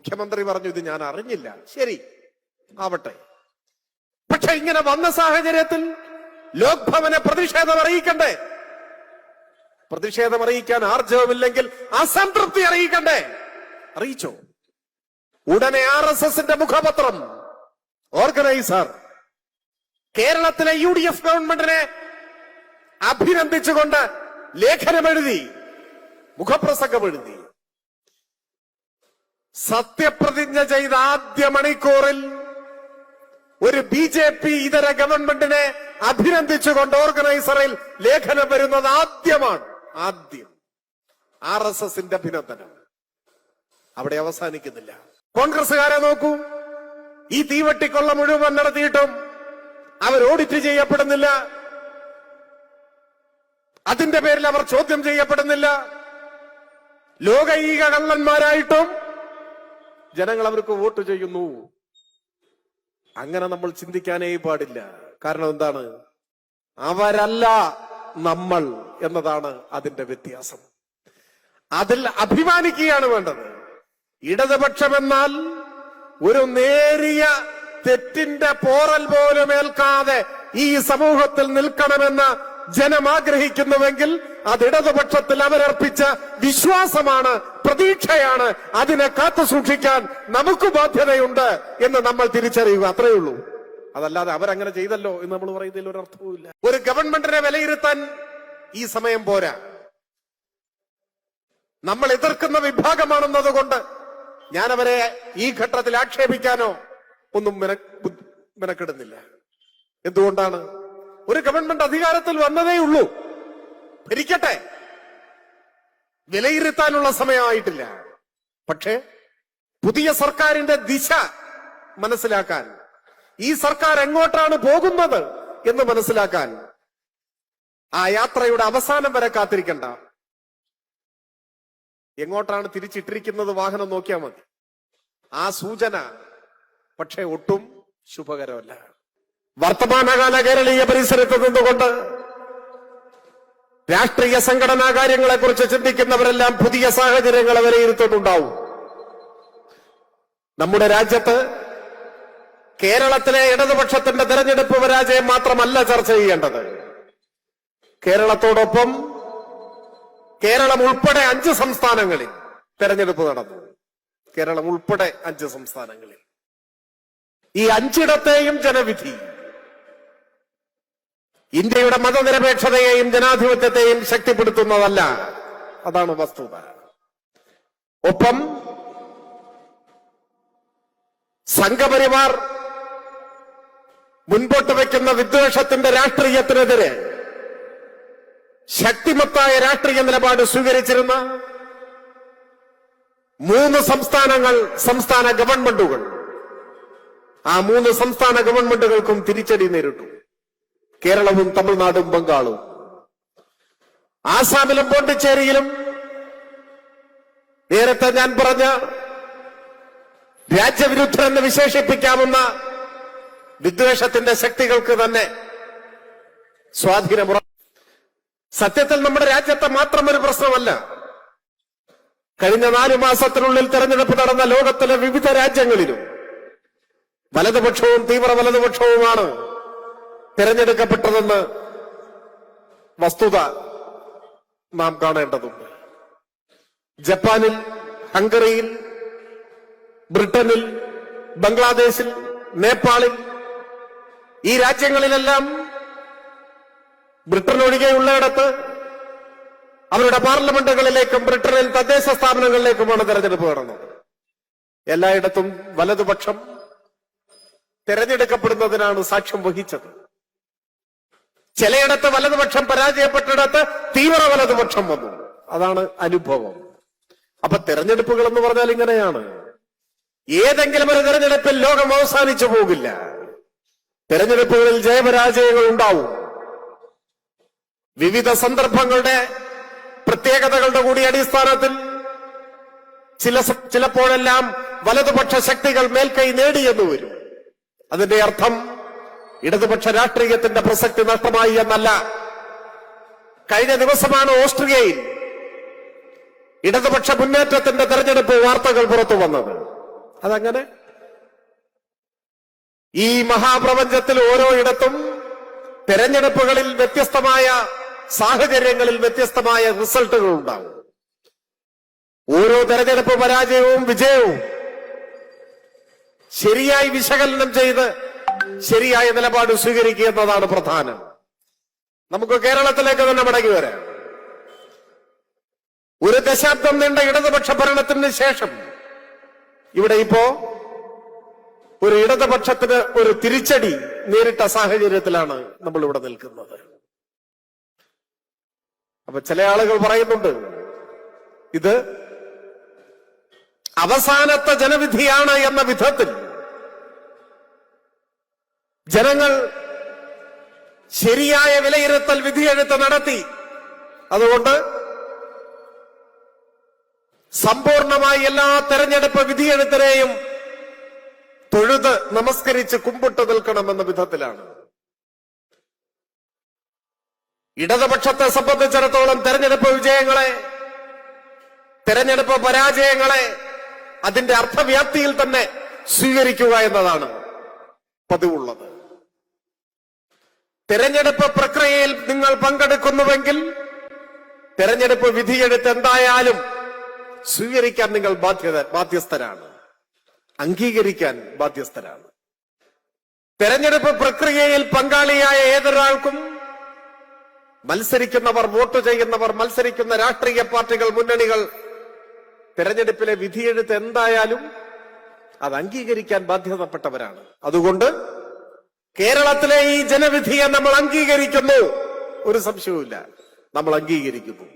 മുഖ്യമന്ത്രി പറഞ്ഞു ഇത് ഞാൻ അറിഞ്ഞില്ല. ശരി, ആവട്ടെ. പക്ഷെ ഇങ്ങനെ വന്ന സാഹചര്യത്തിൽ ലോക് ഭവനെ പ്രതിഷേധം അറിയിക്കണ്ടേ? പ്രതിഷേധം അറിയിക്കാൻ ആർജവമില്ലെങ്കിൽ അസംതൃപ്തി അറിയിക്കണ്ടേ? അറിയിച്ചോ? ഉടനെ RSSന്റെ മുഖപത്രം ഓർഗനൈസർ കേരളത്തിലെ UDF ഗവൺമെന്റിനെ അഭിനന്ദിച്ചുകൊണ്ട് ലേഖനമെഴുതി, മുഖപ്രസംഗമെഴുതി. സത്യപ്രതിജ്ഞ ചെയ്ത ആദ്യ മണിക്കൂറിൽ ഒരു BJP ഇതര ഗവൺമെന്റിനെ അഭിനന്ദിച്ചുകൊണ്ട് ഓർഗനൈസറിൽ ലേഖനം വരുന്നത് ആദ്യമാണ്. ആദ്യം RSSന്റെ അഭിനന്ദനം. അവിടെ അവസാനിക്കുന്നില്ല. കോൺഗ്രസുകാരെ നോക്കൂ, ഈ തീവട്ടിക്കൊള്ള മുഴുവൻ നടത്തിയിട്ടും അവർ ഓഡിറ്റ് ചെയ്യപ്പെടുന്നില്ല. അതിന്റെ പേരിൽ അവർ ചോദ്യം ചെയ്യപ്പെടുന്നില്ല. ലോകൈക കള്ളന്മാരായിട്ടും ജനങ്ങൾ അവർക്ക് വോട്ട് ചെയ്യുന്നു. അങ്ങനെ നമ്മൾ ചിന്തിക്കാനേ പാടില്ല. കാരണം എന്താണ്? അവരല്ല നമ്മൾ എന്നതാണ് അതിന്റെ വ്യത്യാസം. അതിൽ അഭിമാനിക്കുകയാണ് വേണ്ടത്. ഇടതുപക്ഷമെന്നാൽ ഒരു നേരിയ തെറ്റിന്റെ പോറൽ പോലും ഏൽക്കാതെ ഈ സമൂഹത്തിൽ നിൽക്കണമെന്ന് ജനം ആഗ്രഹിക്കുന്നുവെങ്കിൽ അത് ഇടതുപക്ഷത്തിൽ അവരർപ്പിച്ച വിശ്വാസമാണ്, പ്രതീക്ഷയാണ്. അതിനെ കാത്തു സൂക്ഷിക്കാൻ നമുക്ക് ബാധ്യതയുണ്ട് എന്ന് നമ്മൾ തിരിച്ചറിയുക. അത്രയേ ഉള്ളൂ. അതല്ലാതെ അവരങ്ങനെ ചെയ്തല്ലോ എന്ന് നമ്മൾ പറയുന്നതിൽ ഒരർത്ഥവുമില്ല. ഒരു ഗവൺമെന്റിനെ വിലയിരുത്താൻ ഈ സമയം പോരാ. നമ്മൾ എതിർക്കുന്ന വിഭാഗമാണെന്നതുകൊണ്ട് ഞാൻ അവരെ ഈ ഘട്ടത്തിൽ ആക്ഷേപിക്കാനോ ഒന്നും മെനക്കെടുന്നില്ല. എന്തുകൊണ്ടാണ്? ഒരു ഗവൺമെന്റ് അധികാരത്തിൽ വന്നതേ ഉള്ളൂ, ഭരിക്കട്ടെ. വിലയിരുത്താനുള്ള സമയമായിട്ടില്ല. പക്ഷേ പുതിയ സർക്കാരിന്റെ ദിശ മനസ്സിലാക്കാൻ, ഈ സർക്കാർ എങ്ങോട്ടാണ് പോകുന്നത് എന്ന് മനസ്സിലാക്കാൻ ആ യാത്രയുടെ അവസാനം വരെ കാത്തിരിക്കണ്ട. എങ്ങോട്ടാണ് തിരിച്ചിട്ടിരിക്കുന്നത് വാഹനം നോക്കിയാൽ മതി. ആ സൂചന പക്ഷെ ഒട്ടും ശുഭകരമല്ല. വർത്തമാനകാല കേരളീയ പരിസരത്ത് നിന്നുകൊണ്ട് രാഷ്ട്രീയ സംഘടനാ കാര്യങ്ങളെ കുറിച്ച് ചിന്തിക്കുന്നവരെല്ലാം പുതിയ സാഹചര്യങ്ങളെ വിലയിരുത്തുന്നുണ്ടാവും. നമ്മുടെ രാജ്യത്ത് കേരളത്തിലെ ഇടതുപക്ഷത്തിന്റെ തെരഞ്ഞെടുപ്പ് പരാജയം മാത്രമല്ല ചർച്ച ചെയ്യേണ്ടത്. കേരളത്തോടൊപ്പം കേരളം ഉൾപ്പെടെ 5 സംസ്ഥാനങ്ങളിൽ തെരഞ്ഞെടുപ്പ് നടന്നു. കേരളം ഉൾപ്പെടെ 5 സംസ്ഥാനങ്ങളിൽ. ഈ 5ഇടത്തെയും ജനവിധി ഇന്ത്യയുടെ മതനിരപേക്ഷതയെയും ജനാധിപത്യത്തെയും ശക്തിപ്പെടുത്തുന്നതല്ല. അതാണ് വസ്തുത. ഒപ്പം സംഘപരിവാർ മുൻപോട്ട് വയ്ക്കുന്ന വിദ്വേഷത്തിന്റെ രാഷ്ട്രീയത്തിനെതിരെ ശക്തിമത്തായ രാഷ്ട്രീയ നിലപാട് സ്വീകരിച്ചിരുന്ന 3 സംസ്ഥാനങ്ങൾ, സംസ്ഥാന ഗവൺമെന്റുകൾ, ആ 3 സംസ്ഥാന ഗവൺമെന്റുകൾക്കും തിരിച്ചടി നേരിട്ടു. കേരളവും തമിഴ്നാടും ബംഗാളും. ആസാമിലും പോണ്ടിച്ചേരിയിലും നേരത്തെ ഞാൻ പറഞ്ഞ രാജ്യവിരുദ്ധരെന്ന് വിശേഷിപ്പിക്കാവുന്ന വിദ്വേഷത്തിന്റെ ശക്തികൾക്ക് തന്നെ സ്വാധീനമുറ. സത്യത്തിൽ നമ്മുടെ രാജ്യത്തെ മാത്രം ഒരു പ്രശ്നമല്ല. കഴിഞ്ഞ 4 മാസത്തിനുള്ളിൽ തെരഞ്ഞെടുപ്പ് നടന്ന ലോകത്തിലെ വിവിധ രാജ്യങ്ങളിലും വലതുപക്ഷവും തീവ്ര വലതുപക്ഷവുമാണ് തിരഞ്ഞെടുക്കപ്പെട്ടതെന്ന് വസ്തുത നാം കാണേണ്ടതുണ്ട്. ജപ്പാനിൽ, ഹംഗറിയിൽ, ബ്രിട്ടനിൽ, ബംഗ്ലാദേശിൽ, നേപ്പാളിൽ, ഈ രാജ്യങ്ങളിലെല്ലാം ബ്രിട്ടൻ ഒഴികെയുള്ളയിടത്ത് അവരുടെ പാർലമെന്റുകളിലേക്കും ബ്രിട്ടനിൽ തദ്ദേശ സ്ഥാപനങ്ങളിലേക്കുമാണ് തെരഞ്ഞെടുപ്പ് നടന്നത്. എല്ലായിടത്തും വലതുപക്ഷം തെരഞ്ഞെടുക്കപ്പെടുന്നതിനാണ് സാക്ഷ്യം വഹിച്ചത്. ചിലയിടത്ത് വലതുപക്ഷം പരാജയപ്പെട്ടിടത്ത് തീവ്ര വലതുപക്ഷം വന്നു. അതാണ് അനുഭവം. അപ്പൊ തെരഞ്ഞെടുപ്പുകൾ എന്ന് പറഞ്ഞാൽ ഇങ്ങനെയാണ്. ഏതെങ്കിലും ഒരു തെരഞ്ഞെടുപ്പിൽ ലോകം അവസാനിച്ചു പോകില്ല. തെരഞ്ഞെടുപ്പുകളിൽ ജയപരാജയങ്ങൾ ഉണ്ടാവും. വിവിധ സന്ദർഭങ്ങളുടെ പ്രത്യേകതകളുടെ കൂടി അടിസ്ഥാനത്തിൽ ചിലപ്പോഴെല്ലാം വലതുപക്ഷ ശക്തികൾ മേൽക്കൈ നേടിയെന്ന് വരും. അതിന്റെ അർത്ഥം ഇടതുപക്ഷ രാഷ്ട്രീയത്തിന്റെ പ്രസക്തി നഷ്ടമായി എന്നല്ല. കഴിഞ്ഞ ദിവസമാണ് ഓസ്ട്രിയയിൽ ഇടതുപക്ഷ മുന്നേറ്റത്തിന്റെ തെരഞ്ഞെടുപ്പ് വാർത്തകൾ പുറത്തു വന്നത്. അതങ്ങനെ ഈ മഹാപ്രപഞ്ചത്തിൽ ഓരോ ഇടത്തും തെരഞ്ഞെടുപ്പുകളിൽ വ്യത്യസ്തമായ സാഹചര്യങ്ങളിൽ വ്യത്യസ്തമായ റിസൾട്ടുകൾ ഉണ്ടാവും. ഓരോ തെരഞ്ഞെടുപ്പ് പരാജയവും വിജയവും ശരിയായി വിശകലനം ചെയ്ത് ശരിയായ നിലപാട് സ്വീകരിക്കുക എന്നതാണ് പ്രധാനം. നമുക്ക് കേരളത്തിലേക്ക് തന്നെ മടങ്ങി വരാം. ഒരു ദശാബ്ദം നീണ്ട ഇടതുപക്ഷ ഭരണത്തിന് ശേഷം ഇവിടെ ഇപ്പോ ഒരു ഇടതുപക്ഷത്തിന് ഒരു തിരിച്ചടി നേരിട്ട സാഹചര്യത്തിലാണ് നമ്മൾ ഇവിടെ നിൽക്കുന്നത്. അപ്പൊ ചില ആളുകൾ പറയുന്നുണ്ട് ഇത് അവസാനത്തെ ജനവിധിയാണ് എന്ന വിധത്തിൽ ജനങ്ങൾ ശരിയായ വിലയിരുത്തൽ വിധിയെഴുത്ത് നടത്തി. അതുകൊണ്ട് സമ്പൂർണമായി എല്ലാ തെരഞ്ഞെടുപ്പ് വിധിയെഴുത്തിനെയും തൊഴുത് നമസ്കരിച്ച് കുമ്പിട്ട് നിൽക്കണമെന്ന വിധത്തിലാണ്. ഇടതുപക്ഷത്തെ സംബന്ധിച്ചിടത്തോളം തെരഞ്ഞെടുപ്പ് വിജയങ്ങളെ, തെരഞ്ഞെടുപ്പ് പരാജയങ്ങളെ അതിന്റെ അർത്ഥവ്യാപ്തിയിൽ തന്നെ സ്വീകരിക്കുക എന്നതാണ് പതിവുള്ളത്. തെരഞ്ഞെടുപ്പ് പ്രക്രിയയിൽ നിങ്ങൾ പങ്കെടുക്കുന്നുവെങ്കിൽ തെരഞ്ഞെടുപ്പ് വിധിയെടുത്ത് എന്തായാലും സ്വീകരിക്കാൻ നിങ്ങൾ ബാധ്യസ്ഥരാണ്, അംഗീകരിക്കാൻ ബാധ്യസ്ഥരാണ്. തെരഞ്ഞെടുപ്പ് പ്രക്രിയയിൽ പങ്കാളിയായ ഏതൊരാൾക്കും മത്സരിക്കുന്നവർ, വോട്ട് ചെയ്യുന്നവർ, മത്സരിക്കുന്ന രാഷ്ട്രീയ പാർട്ടികൾ, മുന്നണികൾ തെരഞ്ഞെടുപ്പിലെ വിധിയെഴുത്ത് എന്തായാലും അത് അംഗീകരിക്കാൻ ബാധ്യതപ്പെട്ടവരാണ്. അതുകൊണ്ട് കേരളത്തിലെ ഈ ജനവിധിയെ നമ്മൾ അംഗീകരിക്കുന്നു, ഒരു സംശയവുമില്ല, നമ്മൾ അംഗീകരിക്കുന്നു,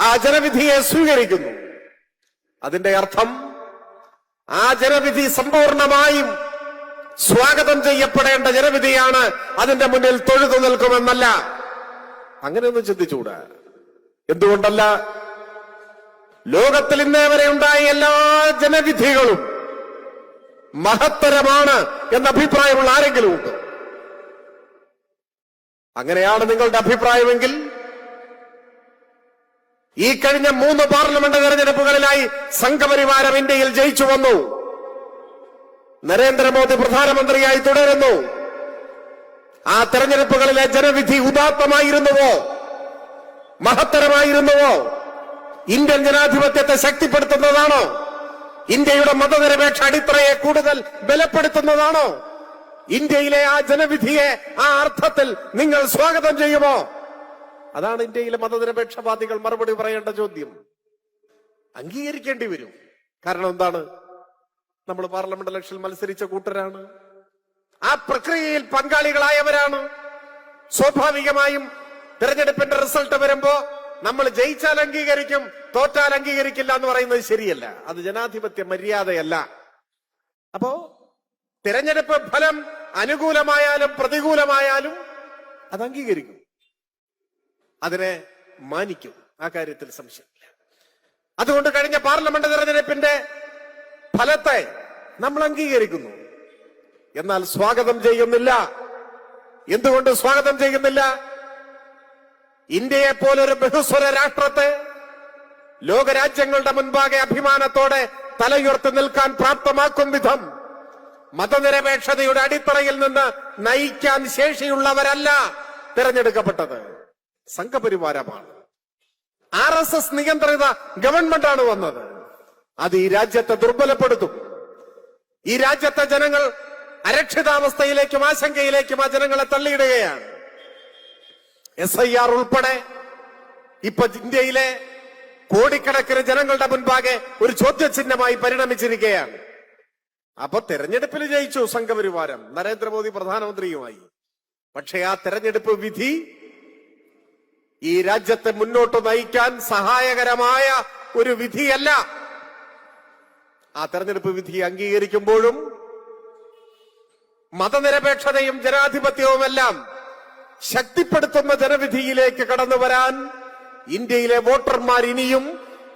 ആ ജനവിധിയെ സ്വീകരിക്കുന്നു. അതിന്റെ അർത്ഥം ആ ജനവിധി സമ്പൂർണമായും സ്വാഗതം ചെയ്യപ്പെടേണ്ട ജനവിധിയാണ്, അതിന്റെ മുന്നിൽ തൊഴുതു നിൽക്കുമെന്നല്ല. അങ്ങനെയൊന്നും ചിന്തിച്ചുകൂടാ. എന്തുകൊണ്ടല്ല? ലോകത്തിൽ ഇന്നേ വരെ ഉണ്ടായ എല്ലാ ജനവിധികളും മഹത്തരമാണ് എന്ന അഭിപ്രായമുള്ള ആരെങ്കിലും ഉണ്ട്? അങ്ങനെയാണ് നിങ്ങളുടെ അഭിപ്രായമെങ്കിൽ ഈ കഴിഞ്ഞ 3 പാർലമെന്റ് തെരഞ്ഞെടുപ്പുകളിലായി സംഘപരിവാരം ഇന്ത്യയിൽ ജയിച്ചു വന്നു. നരേന്ദ്രമോദി പ്രധാനമന്ത്രിയായി തുടരുന്നു. ആ തെരഞ്ഞെടുപ്പുകളിലെ ജനവിധി ഉദാത്തമായിരുന്നുവോ, മഹത്തരമായിരുന്നുവോ? ഇന്ത്യൻ ജനാധിപത്യത്തെ ശക്തിപ്പെടുത്തുന്നതാണോ? ഇന്ത്യയുടെ മതനിരപേക്ഷ അടിത്തറയെ കൂടുതൽ ബലപ്പെടുത്തുന്നതാണോ? ഇന്ത്യയിലെ ആ ജനവിധിയെ ആ അർത്ഥത്തിൽ നിങ്ങൾ സ്വാഗതം ചെയ്യുമോ? അതാണ് ഇന്ത്യയിലെ മതനിരപേക്ഷവാദികൾ മറുപടി പറയേണ്ട ചോദ്യം. അംഗീകരിക്കേണ്ടി വരും. കാരണം എന്താണ്? നമ്മൾ പാർലമെന്റ് ഇലക്ഷനിൽ മത്സരിച്ച കൂട്ടരാണ്, ആ പ്രക്രിയയിൽ പങ്കാളികളായവരാണ്. സ്വാഭാവികമായും തെരഞ്ഞെടുപ്പിന്റെ റിസൾട്ട് വരുമ്പോ നമ്മൾ ജയിച്ചാൽ അംഗീകരിക്കും, തോറ്റാൽ അംഗീകരിക്കില്ല എന്ന് പറയുന്നത് ശരിയല്ല. അത് ജനാധിപത്യ മര്യാദയല്ല. അപ്പോ തെരഞ്ഞെടുപ്പ് ഫലം അനുകൂലമായാലും പ്രതികൂലമായാലും അത് അംഗീകരിക്കും, അതിനെ മാനിക്കും. ആ കാര്യത്തിൽ സംശയമില്ല. അതുകൊണ്ട് കഴിഞ്ഞ പാർലമെന്റ് തെരഞ്ഞെടുപ്പിന്റെ ഫലത്തെ നമ്മൾ അംഗീകരിക്കുന്നു, എന്നാൽ സ്വാഗതം ചെയ്യുന്നില്ല. എന്തുകൊണ്ട് സ്വാഗതം ചെയ്യുന്നില്ല? ഇന്ത്യയെ പോലൊരു ബഹുസ്വര രാഷ്ട്രത്തെ ലോകരാജ്യങ്ങളുടെ മുൻപാകെ അഭിമാനത്തോടെ തലയുയർത്തി നിൽക്കാൻ പ്രാപ്തമാക്കും വിധം മതനിരപേക്ഷതയുടെ അടിത്തറയിൽ നിന്ന് നയിക്കാൻ ശേഷിയുള്ളവരല്ല തിരഞ്ഞെടുക്കപ്പെട്ടത്, സംഘപരിവാരമാണ്. RSS നിയന്ത്രിത ഗവൺമെന്റാണ് വന്നത്. അത് ഈ രാജ്യത്തെ ദുർബലപ്പെടുത്തും. ഈ രാജ്യത്തെ ജനങ്ങൾ അരക്ഷിതാവസ്ഥയിലേക്കും ആശങ്കയിലേക്കും ആ ജനങ്ങളെ തള്ളിയിടുകയാണ്. SIR ഉൾപ്പെടെ ഇപ്പൊ ഇന്ത്യയിലെ കോടിക്കണക്കിന് ജനങ്ങളുടെ മുൻപാകെ ഒരു ചോദ്യചിഹ്നമായി പരിണമിച്ചിരിക്കുകയാണ്. അപ്പൊ തെരഞ്ഞെടുപ്പിൽ ജയിച്ചു സംഘപരിവാരം, നരേന്ദ്രമോദി പ്രധാനമന്ത്രിയുമായി. പക്ഷേ ആ തെരഞ്ഞെടുപ്പ് വിധി ഈ രാജ്യത്തെ മുന്നോട്ട് നയിക്കാൻ സഹായകരമായ ഒരു വിധിയല്ല. ആ തെരഞ്ഞെടുപ്പ് വിധി അംഗീകരിക്കുമ്പോഴും മതനിരപേക്ഷതയും ജനാധിപത്യവുമെല്ലാം ശക്തിപ്പെടുത്തുന്ന ജനവിധിയിലേക്ക് കടന്നു വരാൻ ഇന്ത്യയിലെ വോട്ടർമാർ ഇനിയും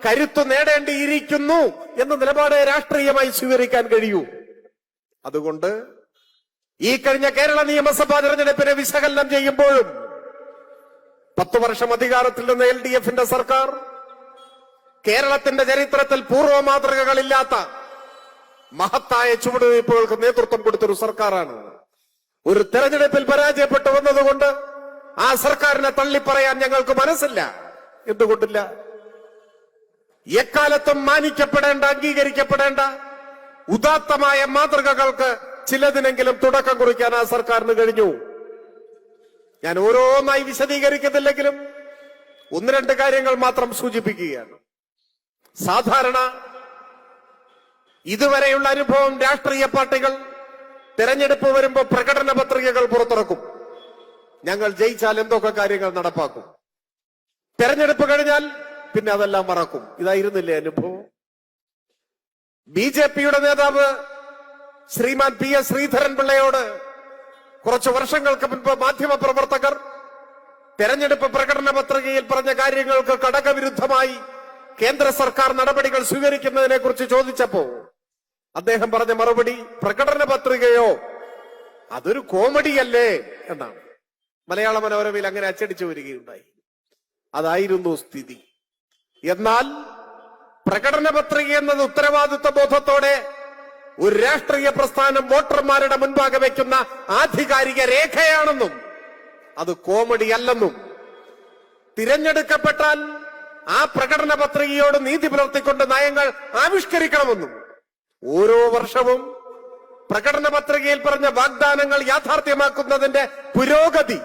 കരുത്തു നേടേണ്ടിയിരിക്കുന്നു എന്ന നിലപാട് രാഷ്ട്രീയമായി സ്വീകരിക്കാൻ കഴിയൂ. അതുകൊണ്ട് ഈ കഴിഞ്ഞ കേരള നിയമസഭാ തെരഞ്ഞെടുപ്പിനെ വിശകലനം ചെയ്യുമ്പോഴും 10 വർഷം അധികാരത്തിൽ നിന്ന് LDF-ന്റെ സർക്കാർ കേരളത്തിന്റെ ചരിത്രത്തിൽ പൂർവ്വ മാതൃകകളില്ലാത്ത മഹത്തായ ചുവടുവയ്പ്പുകൾക്ക് നേതൃത്വം കൊടുത്തൊരു സർക്കാരാണ്. ഒരു തെരഞ്ഞെടുപ്പിൽ പരാജയപ്പെട്ടു വന്നതുകൊണ്ട് ആ സർക്കാരിനെ തള്ളിപ്പറയാൻ ഞങ്ങൾക്ക് മനസ്സില്ല. എന്തുകൊണ്ടില്ല? എക്കാലത്തും മാനിക്കപ്പെടേണ്ട, അംഗീകരിക്കപ്പെടേണ്ട ഉദാത്തമായ മാതൃകകൾക്ക് ചിലതിനെങ്കിലും തുടക്കം കുറിക്കാൻ ആ സർക്കാരിന് കഴിഞ്ഞു. ഞാൻ ഓരോന്നായി വിശദീകരിക്കുന്നില്ലെങ്കിലും ഒന്ന് രണ്ട് കാര്യങ്ങൾ മാത്രം സൂചിപ്പിക്കുകയാണ്. സാധാരണ ഇതുവരെയുള്ള അനുഭവം, രാഷ്ട്രീയ പാർട്ടികൾ തെരഞ്ഞെടുപ്പ് വരുമ്പോൾ പ്രകടന പത്രികകൾ പുറത്തിറക്കും. ഞങ്ങൾ ജയിച്ചാൽ എന്തൊക്കെ കാര്യങ്ങൾ നടപ്പാക്കും. തെരഞ്ഞെടുപ്പ് കഴിഞ്ഞാൽ പിന്നെ അതെല്ലാം മറക്കും. ഇതായിരുന്നില്ലേ അനുഭവം? ബിജെപിയുടെ നേതാവ് ശ്രീമാൻ PS ശ്രീധരൻപിള്ളയോട് കുറച്ചു വർഷങ്ങൾക്ക് മുൻപ് മാധ്യമപ്രവർത്തകർ തെരഞ്ഞെടുപ്പ് പ്രകടന പത്രികയിൽ പറഞ്ഞ കാര്യങ്ങൾക്ക് കടകവിരുദ്ധമായി കേന്ദ്ര സർക്കാർ നടപടികൾ സ്വീകരിക്കുന്നതിനെ കുറിച്ച് ചോദിച്ചപ്പോ അദ്ദേഹം പറഞ്ഞ മറുപടി, പ്രകടന പത്രികയോ, അതൊരു കോമഡിയല്ലേ എന്നാണ്. മലയാള മനോരമയിൽ അങ്ങനെ അച്ചടിച്ചു വരികയുണ്ടായി. അതായിരുന്നു സ്ഥിതി. എന്നാൽ പ്രകടന പത്രിക എന്നത് ഉത്തരവാദിത്വ ബോധത്തോടെ ഒരു രാഷ്ട്രീയ പ്രസ്ഥാനം വോട്ടർമാരുടെ മുൻപാകെ വയ്ക്കുന്ന ആധികാരിക രേഖയാണെന്നും അത് കോമഡി അല്ലെന്നും, തിരഞ്ഞെടുക്കപ്പെട്ടാൽ ആ പ്രകടന പത്രികയോട് നീതി പുലർത്തിക്കൊണ്ട് നയങ്ങൾ ആവിഷ്കരിക്കണമെന്നും, ഓരോ വർഷവും പ്രകടന പത്രികയിൽ പറഞ്ഞ വാഗ്ദാനങ്ങൾ യാഥാർത്ഥ്യമാക്കുന്നതിന്റെ പുരോഗതി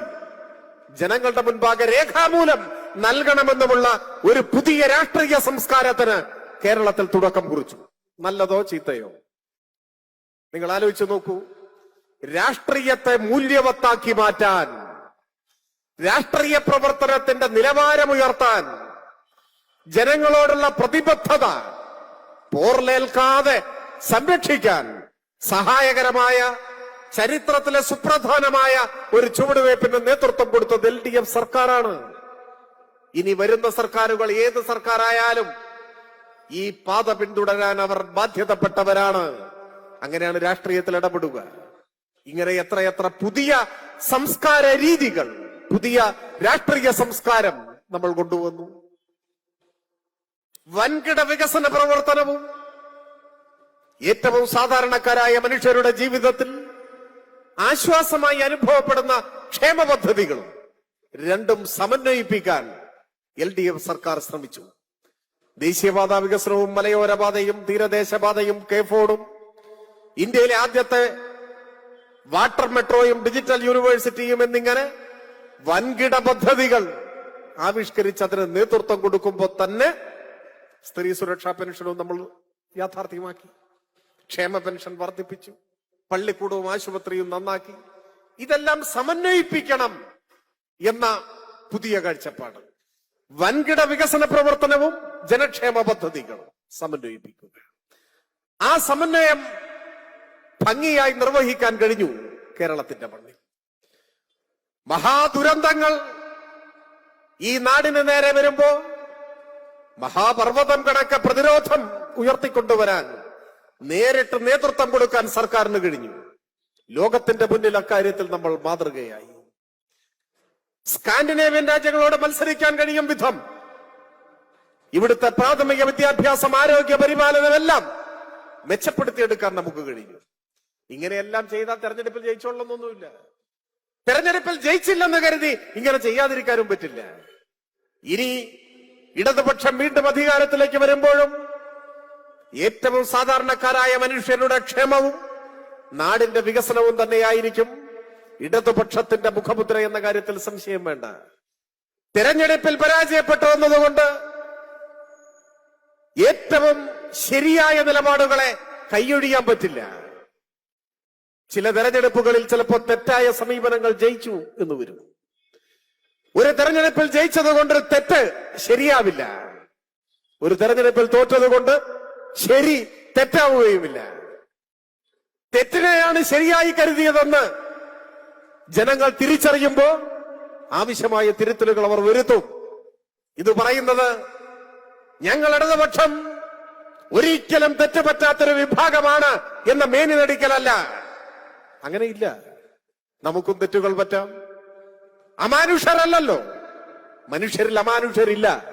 ജനങ്ങളുടെ മുൻപാകെ രേഖാമൂലം നൽകണമെന്നുമുള്ള ഒരു പുതിയ രാഷ്ട്രീയ സംസ്കാരത്തിന് കേരളത്തിൽ തുടക്കം കുറിച്ചു. നല്ലതോ ചീത്തയോ നിങ്ങൾ ആലോചിച്ചു നോക്കൂ. രാഷ്ട്രീയത്തെ മൂല്യവത്താക്കി മാറ്റാൻ, രാഷ്ട്രീയ പ്രവർത്തനത്തിന്റെ നിലവാരമുയർത്താൻ, ജനങ്ങളോടുള്ള പ്രതിബദ്ധത പോർലേൽക്കാതെ സംരക്ഷിക്കാൻ സഹായകരമായ, ചരിത്രത്തിലെ സുപ്രധാനമായ ഒരു ചുവടുവയ്പ്പിന് നേതൃത്വം കൊടുത്തത് LDF സർക്കാരാണ്. ഇനി വരുന്ന സർക്കാരുകൾ ഏത് സർക്കാരായാലും ഈ പാത പിന്തുടരാൻ അവർ ബാധ്യതപ്പെട്ടവരാണ്. അങ്ങനെയാണ് രാഷ്ട്രീയത്തിൽ ഇടപെടുക. ഇങ്ങനെ എത്രയെത്ര പുതിയ സംസ്കാര രീതികൾ, പുതിയ രാഷ്ട്രീയ സംസ്കാരം നമ്മൾ കൊണ്ടുവന്നു. വൻകിട വികസന പ്രവർത്തനവും ഏറ്റവും സാധാരണക്കാരായ മനുഷ്യരുടെ ജീവിതത്തിൽ ആശ്വാസമായി അനുഭവപ്പെടുന്ന ക്ഷേമ പദ്ധതികളും രണ്ടും സമന്വയിപ്പിക്കാൻ LDF സർക്കാർ ശ്രമിച്ചു. ദേശീയപാത വികസനവും മലയോരപാതയും തീരദേശപാതയും K4ഉം ഇന്ത്യയിലെ ആദ്യത്തെ വാട്ടർ മെട്രോയും ഡിജിറ്റൽ യൂണിവേഴ്സിറ്റിയും എന്നിങ്ങനെ വൻകിട പദ്ധതികൾ ആവിഷ്കരിച്ചതിന് നേതൃത്വം കൊടുക്കുമ്പോൾ തന്നെ സ്ത്രീ സുരക്ഷാ പെൻഷനും നമ്മൾ യാഥാർത്ഥ്യമാക്കി, ക്ഷേമ പെൻഷൻ വർദ്ധിപ്പിച്ചു, പള്ളിക്കൂടവും ആശുപത്രിയും നന്നാക്കി. ഇതെല്ലാം സമന്വയിപ്പിക്കണം എന്ന പുതിയ കാഴ്ചപ്പാട്. വൻകിട വികസന പ്രവർത്തനവും ജനക്ഷേമ പദ്ധതികളും സമന്വയിപ്പിക്കുക. ആ സമന്വയം ഭംഗിയായി നിർവഹിക്കാൻ കഴിഞ്ഞു കേരളത്തിന്റെ മണ്ണിൽ. മഹാദുരന്തങ്ങൾ ഈ നാടിന് നേരെ വരുമ്പോ മഹാപർവ്വതം കണക്കെ പ്രതിരോധം ഉയർത്തിക്കൊണ്ടുവരാൻ നേരിട്ട് നേതൃത്വം കൊടുക്കാൻ സർക്കാരിന് കഴിഞ്ഞു. ലോകത്തിന്റെ മുന്നിൽ അക്കാര്യത്തിൽ നമ്മൾ മാതൃകയായി. സ്കാൻഡിനേവിയൻ രാജ്യങ്ങളോട് മത്സരിക്കാൻ കഴിയും വിധം ഇവിടുത്തെ പ്രാഥമിക വിദ്യാഭ്യാസം, ആരോഗ്യ പരിപാലനമെല്ലാം മെച്ചപ്പെടുത്തിയെടുക്കാൻ നമുക്ക് കഴിഞ്ഞു. ഇങ്ങനെയെല്ലാം ചെയ്താൽ തെരഞ്ഞെടുപ്പിൽ ജയിച്ചോളണമെന്നൊന്നുമില്ല. തെരഞ്ഞെടുപ്പിൽ ജയിച്ചില്ലെന്ന് കരുതി ഇങ്ങനെ ചെയ്യാതിരിക്കാനും പറ്റില്ല. ഇനി ഇടതുപക്ഷം വീണ്ടും അധികാരത്തിലേക്ക് വരുമ്പോഴും ഏറ്റവും സാധാരണക്കാരായ മനുഷ്യരുടെ ക്ഷേമവും നാടിന്റെ വികസനവും തന്നെയായിരിക്കും ഇടതുപക്ഷത്തിന്റെ മുഖമുദ്ര എന്ന കാര്യത്തിൽ സംശയം വേണ്ട. തെരഞ്ഞെടുപ്പിൽ പരാജയപ്പെട്ടു എന്നതുകൊണ്ട് ഏറ്റവും ശരിയായ നിലപാടുകളെ കൈയൊഴിയാൻ പറ്റില്ല. ചില തെരഞ്ഞെടുപ്പുകളിൽ ചിലപ്പോൾ തെറ്റായ സമീപനങ്ങൾ ജയിച്ചു എന്ന് വരും. ഒരു തെരഞ്ഞെടുപ്പിൽ ജയിച്ചതുകൊണ്ട് തെറ്റ് ശരിയാവില്ല. ഒരു തെരഞ്ഞെടുപ്പിൽ തോറ്റതുകൊണ്ട് ശരി തെറ്റാവുകയുമില്ല. തെറ്റിനെയാണ് ശരിയായി കരുതിയതെന്ന് ജനങ്ങൾ തിരിച്ചറിയുമ്പോൾ ആവശ്യമായ തിരുത്തലുകൾ അവർ വരുത്തും. ഇത് പറയുന്നത് ഞങ്ങൾ ഇടതുപക്ഷം ഒരിക്കലും തെറ്റുപറ്റാത്തൊരു വിഭാഗമാണ് എന്ന മേനി നടിക്കലല്ല. അങ്ങനെയില്ല. നമുക്കും തെറ്റുകൾ പറ്റാം. അമാനുഷരല്ലല്ലോ. മനുഷ്യരിൽ അമാനുഷരില്ല.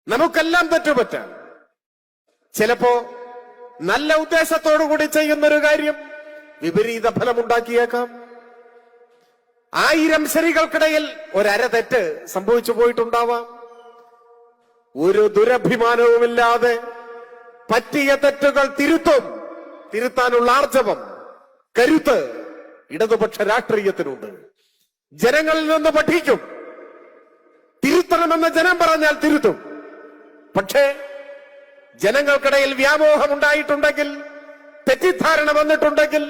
നമുക്കെല്ലാം തെറ്റുപറ്റാം. ചിലപ്പോ നല്ല ഉദ്ദേശത്തോടു കൂടി ചെയ്യുന്നൊരു കാര്യം വിപരീത ഫലമുണ്ടാക്കിയേക്കാം. 1000 ശരികൾക്കിടയിൽ ഒരര തെറ്റ് സംഭവിച്ചു പോയിട്ടുണ്ടാവാം. ഒരു ദുരഭിമാനവുമില്ലാതെ പറ്റിയ തെറ്റുകൾ തിരുത്താനുള്ള ആർജവം, കരുത്ത് ഇടതുപക്ഷ രാഷ്ട്രീയത്തിനുണ്ട്. ജനങ്ങളിൽ നിന്ന് പഠിക്കും. തിരുത്തണമെന്ന് ജനം പറഞ്ഞാൽ തിരുത്തും. പക്ഷേ ജനങ്ങൾക്കിടയിൽ വ്യാമോഹം ഉണ്ടായിട്ടുണ്ടെങ്കിൽ, തെറ്റിദ്ധാരണ വന്നിട്ടുണ്ടെങ്കിൽ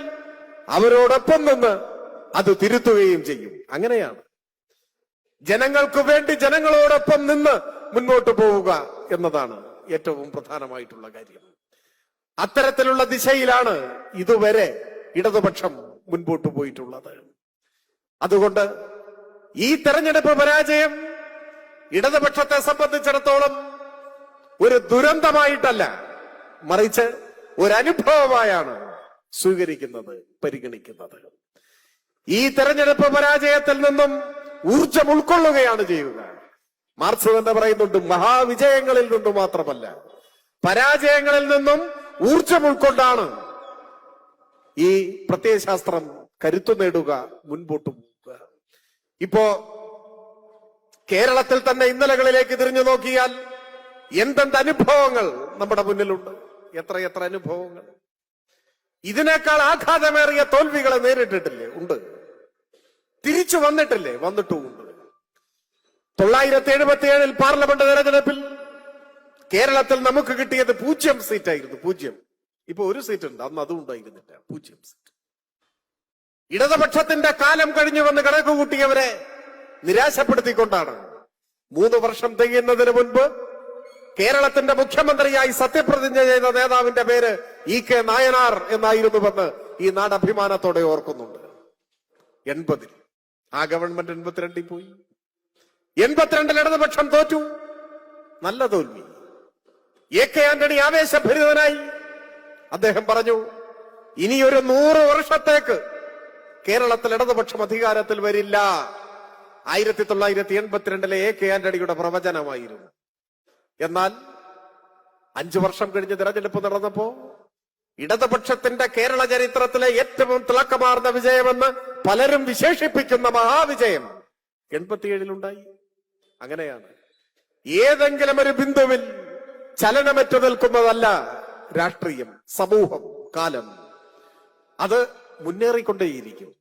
അവരോടൊപ്പം നിന്ന് അത് തിരുത്തുകയും ചെയ്യും. അങ്ങനെയാണ് ജനങ്ങൾക്ക് വേണ്ടി ജനങ്ങളോടൊപ്പം നിന്ന് മുന്നോട്ട് പോവുക എന്നതാണ് ഏറ്റവും പ്രധാനമായിട്ടുള്ള കാര്യം. അത്തരത്തിലുള്ള ദിശയിലാണ് ഇതുവരെ ഇടതുപക്ഷം മുൻപോട്ട് പോയിട്ടുള്ളത്. അതുകൊണ്ട് ഈ തെരഞ്ഞെടുപ്പ് പരാജയം ഇടതുപക്ഷത്തെ സംബന്ധിച്ചിടത്തോളം ഒരു ദുരന്തമായിട്ടല്ല, മറിച്ച് ഒരനുഭവമായാണ് സ്വീകരിക്കുന്നത്, പരിഗണിക്കുന്നത്. ഈ തെരഞ്ഞെടുപ്പ് പരാജയത്തിൽ നിന്നും ഊർജം ഉൾക്കൊള്ളുകയാണ് ചെയ്യുക. മാർക്സ് തന്നെ പറയുന്നുണ്ട്, മഹാവിജയങ്ങളിൽ നിന്നും മാത്രമല്ല, പരാജയങ്ങളിൽ നിന്നും ഊർജം ഉൾക്കൊണ്ടാണ് ഈ പ്രത്യയശാസ്ത്രം കരുത്തു നേടുക, മുൻപോട്ട് പോവുക. ഇപ്പോ കേരളത്തിൽ തന്നെ ഇന്നലകളിലേക്ക് തിരിഞ്ഞു നോക്കിയാൽ എന്തെന്ത് അനുഭവങ്ങൾ നമ്മുടെ മുന്നിലുണ്ട്, എത്രയെത്ര അനുഭവങ്ങൾ. ഇതിനേക്കാൾ ആഘാതമേറിയ തോൽവികളെ നേരിട്ടിട്ടില്ലേ? ഉണ്ട്. തിരിച്ചു വന്നിട്ടില്ലേ? വന്നിട്ടുമുണ്ട്. 977 പാർലമെന്റ് തെരഞ്ഞെടുപ്പിൽ കേരളത്തിൽ നമുക്ക് കിട്ടിയത് 0 സീറ്റായിരുന്നു. 0. ഇപ്പൊ 1 സീറ്റ് ഉണ്ട്. അന്ന് അതും ഉണ്ടായിരുന്നില്ല. 0 സീറ്റ്. ഇടതുപക്ഷത്തിന്റെ കാലം കഴിഞ്ഞുവെന്ന് കണക്ക് കൂട്ടിയവരെ നിരാശപ്പെടുത്തിക്കൊണ്ടാണ് 3 വർഷം തികയുന്നതിന് മുൻപ് കേരളത്തിന്റെ മുഖ്യമന്ത്രിയായി സത്യപ്രതിജ്ഞ ചെയ്ത നേതാവിന്റെ പേര് EK നായനാർ എന്നായിരുന്നുവെന്ന് ഈ നാട് അഭിമാനത്തോടെ ഓർക്കുന്നുണ്ട്. 80 ആ ഗവൺമെന്റ് 82 പോയി. 82 ഇടതുപക്ഷം തോറ്റു. നല്ല തോൽവി. AK ആന്റണി ആവേശഭരിതനായി. അദ്ദേഹം പറഞ്ഞു, ഇനിയൊരു 100 വർഷത്തേക്ക് കേരളത്തിൽ ഇടതുപക്ഷം അധികാരത്തിൽ വരില്ല. 1982 AK ആന്റണിയുടെ പ്രവചനമായിരുന്നു. എന്നാൽ 5 വർഷം കഴിഞ്ഞ് തെരഞ്ഞെടുപ്പ് നടന്നപ്പോ ഇടതുപക്ഷത്തിന്റെ കേരള ചരിത്രത്തിലെ ഏറ്റവും തിളക്കമാർന്ന വിജയമെന്ന് പലരും വിശേഷിപ്പിക്കുന്ന മഹാവിജയം 87 അങ്ങനെയാണ്. ഏതെങ്കിലും ഒരു ബിന്ദുവിൽ ചലനമറ്റു നിൽക്കുന്നതല്ല രാഷ്ട്രീയം, സമൂഹം, കാലം. അത് മുന്നേറിക്കൊണ്ടേയിരിക്കും.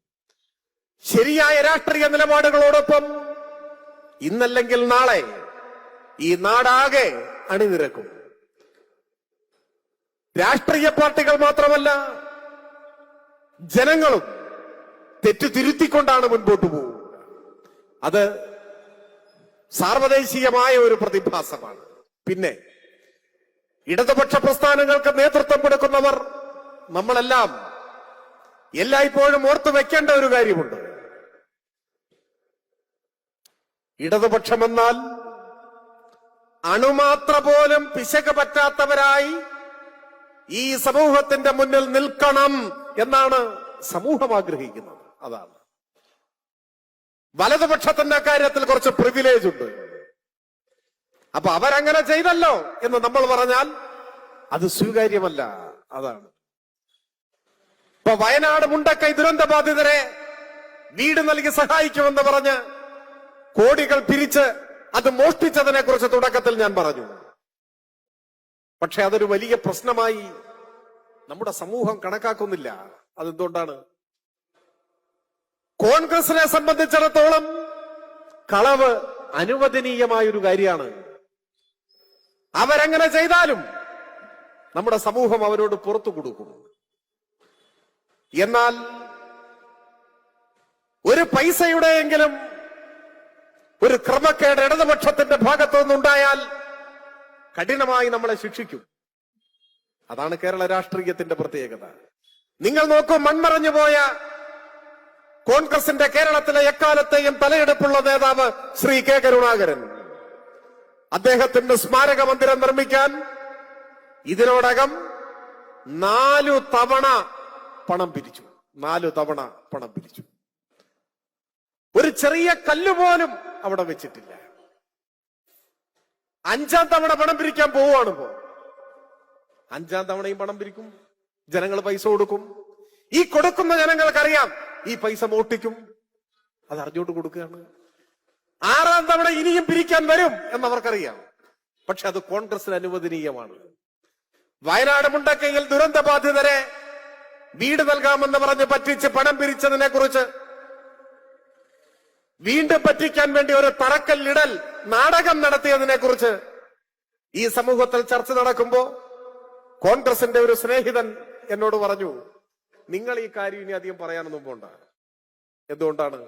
ശരിയായ രാഷ്ട്രീയ നിലപാടുകളോടൊപ്പം ഇന്നല്ലെങ്കിൽ നാളെ ഈ നാടാകെ അണിനിരക്കും. രാഷ്ട്രീയ പാർട്ടികൾ മാത്രമല്ല, ജനങ്ങളും തെറ്റു തിരുത്തിക്കൊണ്ടാണ് മുൻപോട്ട് പോകുക. അത് സാർവദേശീയമായ ഒരു പ്രതിഭാസമാണ്. പിന്നെ ഇടതുപക്ഷ പ്രസ്ഥാനങ്ങൾക്ക് നേതൃത്വം കൊടുക്കുന്നവർ നമ്മളെല്ലാം എല്ലായ്പ്പോഴും ഓർത്തു വെക്കേണ്ട ഒരു കാര്യമുണ്ട്. ഇടതുപക്ഷമെന്നാൽ അണുമാത്ര പോലും പിശക് പറ്റാത്തവരായി ഈ സമൂഹത്തിന്റെ മുന്നിൽ നിൽക്കണം എന്നാണ് സമൂഹം ആഗ്രഹിക്കുന്നത്. അതാണ്. വലതുപക്ഷത്തിന്റെ കാര്യത്തിൽ കുറച്ച് പ്രിവിലേജ് ഉണ്ട്. അപ്പൊ അവരങ്ങനെ ചെയ്തല്ലോ എന്ന് നമ്മൾ പറഞ്ഞാൽ അത് സ്വീകാര്യമല്ല. അതാണ്. ഇപ്പൊ വയനാട് മുണ്ടക്കൈ ദുരന്ത ബാധിതരെ വീട് നൽകി സഹായിക്കുമെന്ന് പറഞ്ഞ് കോടികൾ പിരിച്ച് അത് മോഷ്ടിച്ചതിനെ കുറിച്ച് തുടക്കത്തിൽ ഞാൻ പറഞ്ഞു. പക്ഷെ അതൊരു വലിയ പ്രശ്നമായി നമ്മുടെ സമൂഹം കണക്കാക്കുന്നില്ല. അതെന്തുകൊണ്ടാണ്? കോൺഗ്രസിനെ സംബന്ധിച്ചിടത്തോളം കളവ് അനുവദനീയമായൊരു കാര്യമാണ്. അവരങ്ങനെ ചെയ്താലും നമ്മുടെ സമൂഹം അവരോട് പുറത്തു കൊടുക്കും. എന്നാൽ ഒരു പൈസയുടെയെങ്കിലും ഒരു ക്രമക്കേട് ഇടതുപക്ഷത്തിന്റെ ഭാഗത്തുനിന്നുണ്ടായാൽ കഠിനമായി നമ്മളെ ശിക്ഷിക്കും. അതാണ് കേരള രാഷ്ട്രീയത്തിന്റെ പ്രത്യേകത. നിങ്ങൾ നോക്കൂ, മൺമറഞ്ഞു പോയ കോൺഗ്രസിന്റെ കേരളത്തിലെ എക്കാലത്തെയും തലയെടുപ്പുള്ള നേതാവ് ശ്രീ K കരുണാകരൻ, അദ്ദേഹത്തിന്റെ സ്മാരക മന്ദിരം നിർമ്മിക്കാൻ ഇതിനോടകം 4 തവണ പണം പിരിച്ചു. 4 തവണ പണം പിരിച്ചു. ഒരു ചെറിയ കല്ലുപോലും അവിടെ വെച്ചിട്ടില്ല. 5-ാം തവണ പണം പിരിക്കാൻ പോവുകയാണ്. 5-ാം തവണയും പണം പിരിക്കും, ജനങ്ങൾ പൈസ കൊടുക്കും. ഈ കൊടുക്കുന്ന ജനങ്ങൾക്കറിയാം ഈ പൈസ മോട്ടിക്കും, അത് അറിഞ്ഞോട്ട് കൊടുക്കുകയാണ്. 6-ാം തവണ ഇനിയും പിരിക്കാൻ വരും എന്നവർക്കറിയാം. പക്ഷെ അത് കോൺഗ്രസിന് അനുവദനീയമാണ്. വയനാട് മുണ്ടക്കയിൽ ദുരന്ത ബാധിതരെ വീട് നൽകാമെന്ന് പറഞ്ഞ് പറ്റിച്ച് പണം പിരിച്ചതിനെ കുറിച്ച് വീണ്ടും പറ്റിക്കാൻ വേണ്ടി ഒരു തറക്കല്ലിടൽ നാടകം നടത്തിയതിനെ കുറിച്ച് ഈ സമൂഹത്തിൽ ചർച്ച നടക്കുമ്പോ കോൺഗ്രസിന്റെ ഒരു സ്നേഹിതൻ എന്നോട് പറഞ്ഞു, നിങ്ങൾ ഈ കാര്യം ഇനി അധികം പറയാനൊന്നും പോണ്ട. എന്തുകൊണ്ടാണ്?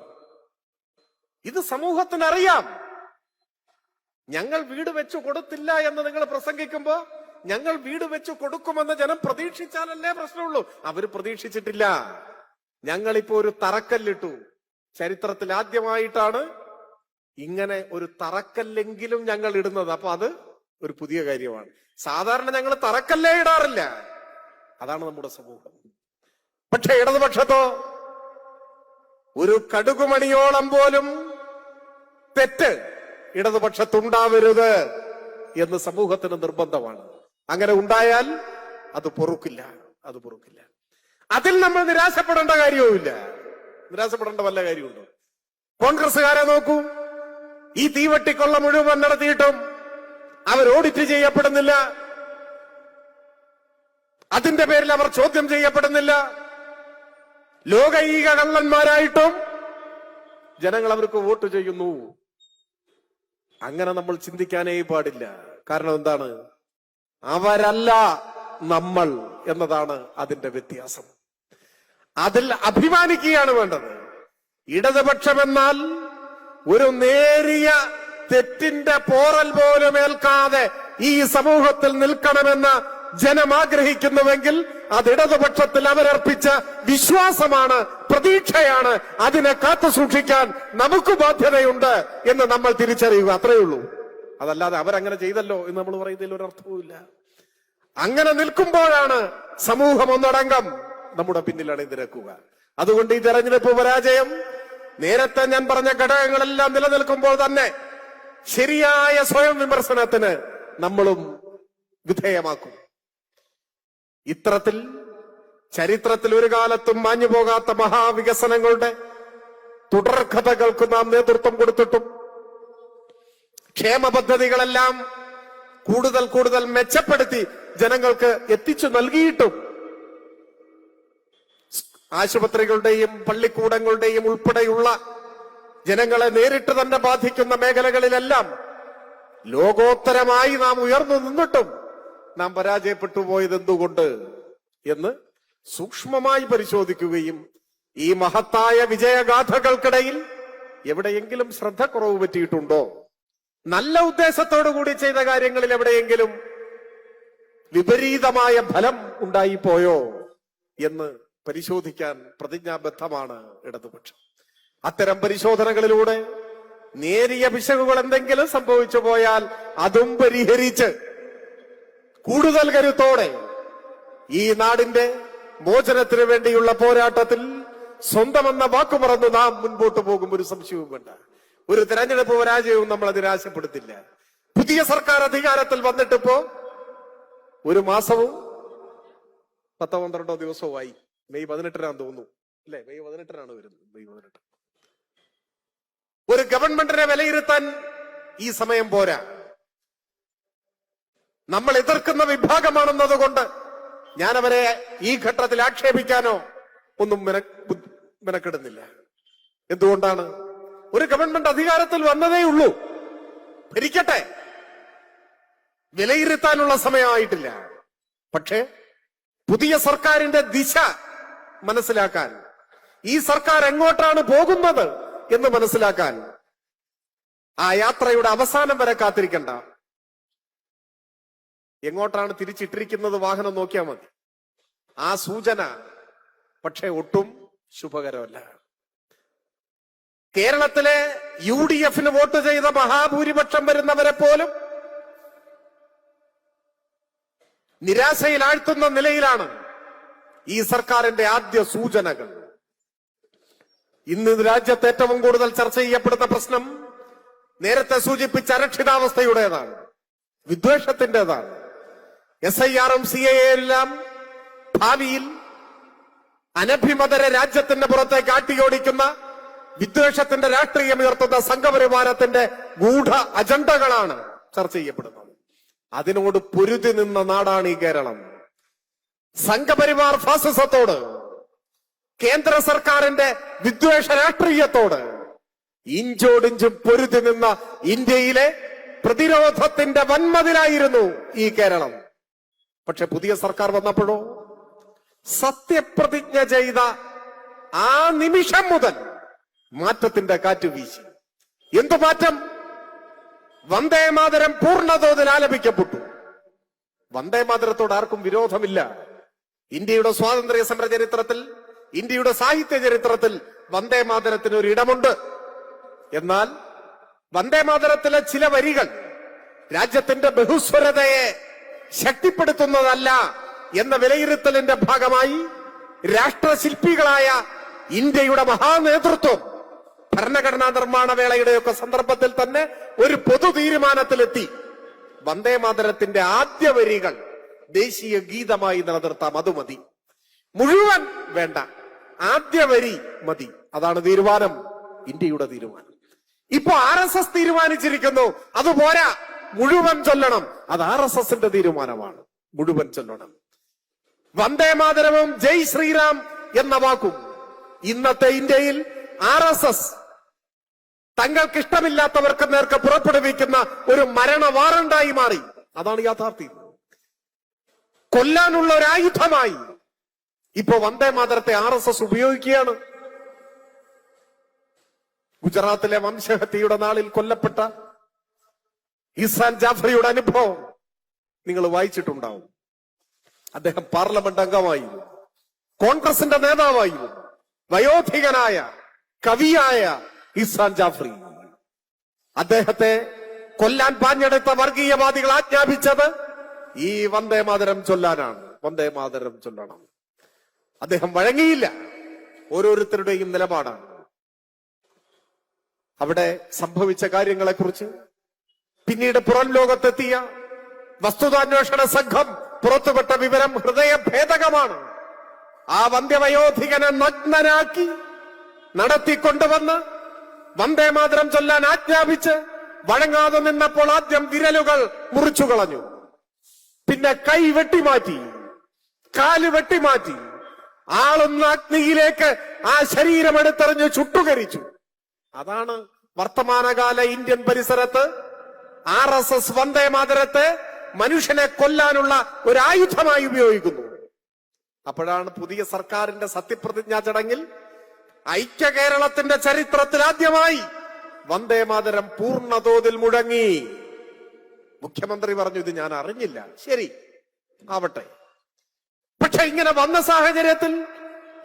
ഇത് സമൂഹത്തിന് അറിയാം. ഞങ്ങൾ വീട് വെച്ചു കൊടുത്തില്ല എന്ന് നിങ്ങൾ പ്രസംഗിക്കുമ്പോ ഞങ്ങൾ വീട് വെച്ചു കൊടുക്കുമെന്ന് ജനം പ്രതീക്ഷിച്ചാലല്ലേ പ്രശ്നമുള്ളൂ. അവര് പ്രതീക്ഷിച്ചിട്ടില്ല. ഞങ്ങളിപ്പോ ഒരു തറക്കല്ലിട്ടു. ചരിത്രത്തിൽ ആദ്യമായിട്ടാണ് ഇങ്ങനെ ഒരു തറക്കല്ലെങ്കിലും ഞങ്ങൾ ഇടുന്നത്. അപ്പൊ അത് ഒരു പുതിയ കാര്യമാണ്. സാധാരണ ഞങ്ങൾ തറക്കല്ലേ ഇടാറില്ല. അതാണ് നമ്മുടെ സമൂഹം. പക്ഷെ ഇടതുപക്ഷത്തോ ഒരു കടുകുമണിയോളം പോലും തെറ്റ് ഇടതുപക്ഷത്തുണ്ടാവരുത് എന്ന് സമൂഹത്തിന് നിർബന്ധമാണ്. അങ്ങനെ ഉണ്ടായാൽ അത് പൊറുക്കില്ല. അതിൽ നമ്മൾ നിരാശപ്പെടേണ്ട കാര്യവുമില്ല. നിരാശപ്പെടേണ്ട വല്ല കാര്യമുണ്ടോ? കോൺഗ്രസുകാരെ നോക്കൂ. ഈ തീവട്ടിക്കൊള്ള മുഴുവൻ നടത്തിയിട്ടും അവർ ഓഡിറ്റ് ചെയ്യപ്പെടുന്നില്ല. അതിന്റെ പേരിൽ അവർ ചോദ്യം ചെയ്യപ്പെടുന്നില്ല. ലോകൈക കള്ളന്മാരായിട്ടും ജനങ്ങൾ അവർക്ക് വോട്ട് ചെയ്യുന്നു. അങ്ങനെ നമ്മൾ ചിന്തിക്കാനേ പാടില്ല. കാരണം എന്താണ്? അവരല്ല നമ്മൾ എന്നതാണ് അതിന്റെ വ്യത്യാസം. അതിൽ അഭിമാനിക്കുകയാണ് വേണ്ടത്. ഇടതുപക്ഷമെന്നാൽ ഒരു നേരിയ തെറ്റിന്റെ പോറൽ പോലും ഏൽക്കാതെ ഈ സമൂഹത്തിൽ നിൽക്കണമെന്ന് ജനം ആഗ്രഹിക്കുന്നുവെങ്കിൽ അത് ഇടതുപക്ഷത്തിൽ അവരർപ്പിച്ച വിശ്വാസമാണ്, പ്രതീക്ഷയാണ്. അതിനെ കാത്തു സൂക്ഷിക്കാൻ നമുക്ക് ബാധ്യതയുണ്ട് എന്ന് നമ്മൾ തിരിച്ചറിയുക. അത്രയേ ഉള്ളൂ. അതല്ലാതെ അവരങ്ങനെ ചെയ്തല്ലോ എന്ന് നമ്മൾ പറയുന്നതിൽ ഒരർത്ഥവുമില്ല. അങ്ങനെ നിൽക്കുമ്പോഴാണ് സമൂഹം ഒന്നടങ്കം നമ്മുടെ പിന്നിൽ അണിനിരക്കുക. അതുകൊണ്ട് ഈ തെരഞ്ഞെടുപ്പ് പരാജയം നേരത്തെ ഞാൻ പറഞ്ഞ ഘടകങ്ങളെല്ലാം നിലനിൽക്കുമ്പോൾ തന്നെ ശരിയായ സ്വയം വിമർശനത്തിന് നമ്മളും വിധേയമാക്കും. ഇത്തരത്തിൽ ചരിത്രത്തിൽ ഒരു കാലത്തും മാഞ്ഞു പോകാത്ത മഹാവികസനങ്ങളുടെ തുടർക്കഥകൾക്ക് നാം നേതൃത്വം കൊടുത്തിട്ടും ക്ഷേമ പദ്ധതികളെല്ലാം കൂടുതൽ കൂടുതൽ മെച്ചപ്പെടുത്തി ജനങ്ങൾക്ക് എത്തിച്ചു നൽകിയിട്ടും ആശുപത്രികളുടെയും പള്ളിക്കൂടങ്ങളുടെയും ഉൾപ്പെടെയുള്ള ജനങ്ങളെ നേരിട്ട് തന്നെ ബാധിക്കുന്ന മേഖലകളിലെല്ലാം ലോകോത്തരമായി നാം ഉയർന്നു നിന്നിട്ടും നാം പരാജയപ്പെട്ടു പോയത് എന്തുകൊണ്ട് എന്ന് സൂക്ഷ്മമായി പരിശോധിക്കുകയും ഈ മഹത്തായ വിജയഗാഥകൾക്കിടയിൽ എവിടെയെങ്കിലും ശ്രദ്ധ കുറവ് പറ്റിയിട്ടുണ്ടോ, നല്ല ഉദ്ദേശത്തോടു കൂടി ചെയ്ത കാര്യങ്ങളിൽ എവിടെയെങ്കിലും വിപരീതമായ ഫലം ഉണ്ടായിപ്പോയോ എന്ന് പരിശോധിക്കാൻ പ്രതിജ്ഞാബദ്ധമാണ് ഇടതുപക്ഷം. അത്തരം പരിശോധനകളിലൂടെ നേരിയ പിശകുകൾ എന്തെങ്കിലും സംഭവിച്ചു പോയാൽ അതും പരിഹരിച്ച് കൂടുതൽ കരുത്തോടെ ഈ നാടിന്റെ മോചനത്തിന് വേണ്ടിയുള്ള പോരാട്ടത്തിൽ സ്വന്തമെന്ന വാക്കുമറന്ന് നാം മുൻപോട്ട് പോകും. ഒരു സംശയവും വേണ്ട. ഒരു തെരഞ്ഞെടുപ്പ് പരാജയവും നമ്മളെ നിരാശപ്പെടുത്തില്ല. പുതിയ സർക്കാർ അധികാരത്തിൽ വന്നിട്ടിപ്പോ ഒരു മാസവും 10-12 ദിവസവുമായി. മെയ് 18-നാന്ന് തോന്നുന്നു, അല്ലെ? മെയ് 18-നാണ് വരുന്നത്. മെയ് 18. ഒരു ഗവൺമെന്റിനെ വിലയിരുത്താൻ ഈ സമയം പോരാ. നമ്മൾ എതിർക്കുന്ന വിഭാഗമാണെന്നതുകൊണ്ട് ഞാനവരെ ഈ ഘട്ടത്തിൽ ആക്ഷേപിക്കാനോ ഒന്നും മെനക്കെടുന്നില്ല. എന്തുകൊണ്ടാണ്? ഒരു ഗവൺമെന്റ് അധികാരത്തിൽ വന്നതേ ഉള്ളൂ, ഭരിക്കട്ടെ. വിലയിരുത്താനുള്ള സമയമായിട്ടില്ല. പക്ഷേ പുതിയ സർക്കാരിന്റെ ദിശ മനസ്സിലാക്കാൻ, ഈ സർക്കാർ എങ്ങോട്ടാണ് പോകുന്നത് എന്ന് മനസ്സിലാക്കാൻ ആ യാത്രയുടെ അവസാനം വരെ കാത്തിരിക്കണ്ട. എങ്ങോട്ടാണ് തിരിച്ചിട്ടിരിക്കുന്നത് വാഹനം നോക്കിയാൽ മതി. ആ സൂചന പക്ഷേ ഒട്ടും ശുഭകരമല്ല. കേരളത്തിലെ UDF വോട്ട് ചെയ്ത മഹാഭൂരിപക്ഷം വരുന്നവരെ പോലും നിരാശയിലാഴ്ത്തുന്ന നിലയിലാണ് ഈ സർക്കാരിന്റെ ആദ്യ സൂചനകൾ. ഇന്ന് രാജ്യത്ത് ഏറ്റവും കൂടുതൽ ചർച്ച ചെയ്യപ്പെടുന്ന പ്രശ്നം നേരത്തെ സൂചിപ്പിച്ച അരക്ഷിതാവസ്ഥയുടേതാണ്, വിദ്വേഷത്തിൻ്റെതാണ്. SIR-ഉം CAA-എല്ലാം ഭാവിയിൽ അനഭിമതരെ രാജ്യത്തിന്റെ പുറത്തേക്ക് ആട്ടിയോടിക്കുന്ന വിദ്വേഷത്തിന്റെ രാഷ്ട്രീയമുയർത്തുന്ന സംഘപരിവാരത്തിന്റെ ഗൂഢ അജണ്ടകളാണ് ചർച്ച ചെയ്യപ്പെടുന്നത്. അതിനോട് പൊരുതി നിന്ന നാടാണ് ഈ കേരളം. സംഘപരിവാർ ഫാസിസത്തോട്, കേന്ദ്ര സർക്കാരിന്റെ വിദ്വേഷ രാഷ്ട്രീയത്തോട് ഇഞ്ചോടിഞ്ചും പൊരുതി നിന്ന ഇന്ത്യയിലെ പ്രതിരോധത്തിന്റെ വൻമതിലായിരുന്നു ഈ കേരളം. പക്ഷെ പുതിയ സർക്കാർ വന്നപ്പോഴോ സത്യപ്രതിജ്ഞ ചെയ്ത ആ നിമിഷം മുതൽ മാറ്റത്തിന്റെ കാറ്റ് വീശി. എന്തു മാറ്റം? വന്ദേ മാതരം പൂർണ്ണതോതിൽ ആലപിക്കപ്പെട്ടു. വന്ദേ മാതരത്തോട് ആർക്കും വിരോധമില്ല. ഇന്ത്യയുടെ സ്വാതന്ത്ര്യ സമര ചരിത്രത്തിൽ, ഇന്ത്യയുടെ സാഹിത്യ ചരിത്രത്തിൽ വന്ദേ മാതരത്തിന് ഒരു ഇടമുണ്ട്. എന്നാൽ വന്ദേ മാതരത്തിലെ ചില വരികൾ രാജ്യത്തിന്റെ ബഹുസ്വരതയെ ശക്തിപ്പെടുത്തുന്നതല്ല എന്ന വിലയിരുത്തലിന്റെ ഭാഗമായി രാഷ്ട്രശില്പികളായ ഇന്ത്യയുടെ മഹാനേതൃത്വം ഭരണഘടനാ നിർമ്മാണ വേളയുടെയൊക്കെ സന്ദർഭത്തിൽ തന്നെ ഒരു പൊതു തീരുമാനത്തിലെത്തി. വന്ദേ മാതരത്തിന്റെ ആദ്യ വരികൾ ദേശീയ ഗീതമായി നിലനിർത്താം, അത് മതി. മുഴുവൻ വേണ്ട, ആദ്യ വരി മതി. അതാണ് തീരുമാനം, ഇന്ത്യയുടെ തീരുമാനം. ഇപ്പൊ RSS തീരുമാനിച്ചിരിക്കുന്നു, അതുപോരാ, മുഴുവൻ ചൊല്ലണം. അത് RSSന്റെ തീരുമാനമാണ്, മുഴുവൻ ചൊല്ലണം. വന്ദേ മാതരവും ജയ് ശ്രീറാം എന്ന വാക്കും ഇന്നത്തെ ഇന്ത്യയിൽ RSS തങ്ങൾക്കിഷ്ടമില്ലാത്തവർക്ക് നേർക്ക് പുറപ്പെടുവിക്കുന്ന ഒരു മരണ വാറണ്ടായി മാറി. അതാണ് യാഥാർത്ഥ്യം. കൊല്ലാനുള്ള ഒരു ആയുധമായി ഇപ്പോ വന്ദേ മാതരത്തെ RSS ഉപയോഗിക്കുകയാണ്. ഗുജറാത്തിലെ വംശഹത്യയുടെ നാളിൽ കൊല്ലപ്പെട്ട ഇസാൻ ജാഫറിയുടെ അനുഭവം നിങ്ങൾ വായിച്ചിട്ടുണ്ടാവും. അദ്ദേഹം പാർലമെന്റ് അംഗമായിരുന്നു, കോൺഗ്രസിന്റെ നേതാവായിരുന്നു, വയോധികനായ കവിയായ ഇസാൻ ജാഫറി. അദ്ദേഹത്തെ കൊല്ലാൻ പാഞ്ഞെടുത്ത വർഗീയവാദികൾ ആജ്ഞാപിച്ചത് ഈ വന്ദേ മാതരം ചൊല്ലാനാണ്. വന്ദേ മാതരം ചൊല്ലണം. അദ്ദേഹം വഴങ്ങിയില്ല. ഓരോരുത്തരുടെയും നിലപാടാണ്. അവിടെ സംഭവിച്ച കാര്യങ്ങളെക്കുറിച്ച് പിന്നീട് പുറം ലോകത്തെത്തിയ വസ്തുതാന്വേഷണ സംഘം പുറത്തുവിട്ട വിവരം ഹൃദയഭേദകമാണ്. ആ വന്ധ്യവയോധികനെ നഗ്നനാക്കി നടത്തിക്കൊണ്ടുവന്ന് വന്ദേ മാതരം ചൊല്ലാൻ ആജ്ഞാപിച്ച് വഴങ്ങാതെ നിന്നപ്പോൾ ആദ്യം വിരലുകൾ മുറിച്ചു കളഞ്ഞു, പിന്നെ കൈ വെട്ടിമാറ്റി, കാല് വെട്ടിമാറ്റി, ആളുന്ന അഗ്നിയിലേക്ക് ആ ശരീരം എടുത്തെറിഞ്ഞ് ചുട്ടുകരിച്ചു. അതാണ് വർത്തമാനകാല ഇന്ത്യൻ പരിസരത്ത് RSS വന്ദേ മാതരത്തെ മനുഷ്യനെ കൊല്ലാനുള്ള ഒരു ആയുധമായി ഉപയോഗിക്കുന്നു. അപ്പോഴാണ് പുതിയ സർക്കാരിന്റെ സത്യപ്രതിജ്ഞാ ചടങ്ങിൽ ഐക്യ കേരളത്തിന്റെ ചരിത്രത്തിൽ ആദ്യമായി വന്ദേ മാതരം പൂർണ്ണതോതിൽ മുഴങ്ങി. മുഖ്യമന്ത്രി പറഞ്ഞു, ഇത് ഞാൻ അറിഞ്ഞില്ല. ശരി, ആവട്ടെ. പക്ഷെ ഇങ്ങനെ വന്ന സാഹചര്യത്തിൽ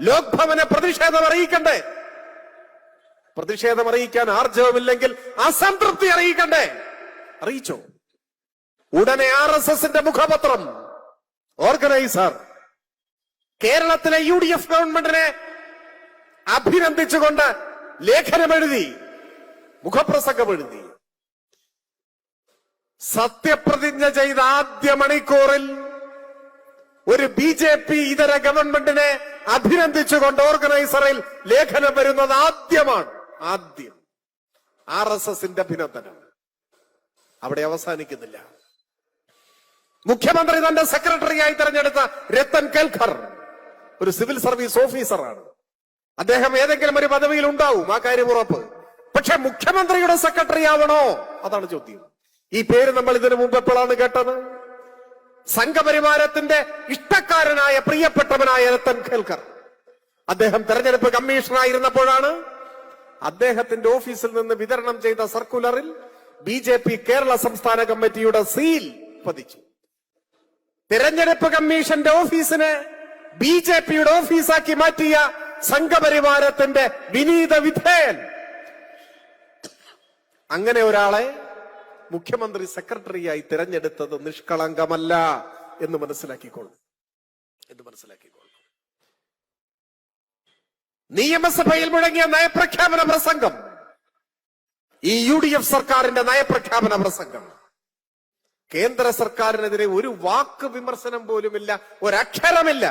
ലോക്ഭവനെ പ്രതിഷേധം അറിയിക്കണ്ടേ? പ്രതിഷേധം അറിയിക്കാൻ ആർജവമില്ലെങ്കിൽ അസംതൃപ്തി അറിയിക്കണ്ടേ? അറിയിച്ചോ? ഉടനെ RSSന്റെ മുഖപത്രം ഓർഗനൈസർ കേരളത്തിലെ UDF ഗവൺമെന്റിനെ അഭിനന്ദിച്ചുകൊണ്ട് ലേഖനമെഴുതി, മുഖപ്രസംഗം എഴുതി. സത്യപ്രതിജ്ഞ ചെയ്ത ആദ്യ മണിക്കൂറിൽ ഒരു BJP ഇതര ഗവൺമെന്റിനെ അഭിനന്ദിച്ചുകൊണ്ട് ഓർഗനൈസറിൽ ലേഖനം വരുന്നത് ആദ്യമാണ്. ആദ്യം RSSന്റെ അഭിനന്ദനം. അവിടെ അവസാനിക്കുന്നില്ല. മുഖ്യമന്ത്രി തന്റെ സെക്രട്ടറിയായി തെരഞ്ഞെടുത്ത രത്തൻ കേൽക്കർ ഒരു സിവിൽ സർവീസ് ഓഫീസറാണ്. അദ്ദേഹം ഏതെങ്കിലും ഒരു പദവിയിൽ ഉണ്ടാവും, ആ കാര്യം ഉറപ്പ്. പക്ഷെ മുഖ്യമന്ത്രിയുടെ സെക്രട്ടറി ആവണോ? അതാണ് ചോദ്യം. ഈ പേര് നമ്മൾ ഇതിനു മുമ്പ് എപ്പോഴാണ് കേട്ടത്? സംഘപരിവാരത്തിന്റെ ഇഷ്ടക്കാരനായ പ്രിയപ്പെട്ടവനായ രത്തൻ കേൽക്കർ അദ്ദേഹം തെരഞ്ഞെടുപ്പ് കമ്മീഷണറായിരുന്നപ്പോഴാണ് അദ്ദേഹത്തിന്റെ ഓഫീസിൽ നിന്ന് വിതരണം ചെയ്ത സർക്കുലറിൽ BJP കേരള സംസ്ഥാന കമ്മിറ്റിയുടെ സീൽ പതിച്ചു. തെരഞ്ഞെടുപ്പ് കമ്മീഷന്റെ ഓഫീസിനെ BJPയുടെ ഓഫീസാക്കി മാറ്റിയ സംഘപരിവാരത്തിന്റെ വിനീത വിധേയൻ. അങ്ങനെ ഒരാളെ മുഖ്യമന്ത്രി സെക്രട്ടറിയായി തിരഞ്ഞെടുത്തത് നിഷ്കളങ്കമല്ല എന്ന് മനസ്സിലാക്കിക്കൊള്ളു. നിയമസഭയിൽ മുഴങ്ങിയ നയപ്രഖ്യാപന പ്രസംഗം, ഈ UDF സർക്കാരിന്റെ നയപ്രഖ്യാപന പ്രസംഗം കേന്ദ്ര സർക്കാരിനെതിരെ ഒരു വാക്ക് വിമർശനം പോലുമില്ല, ഒരക്ഷരമില്ല.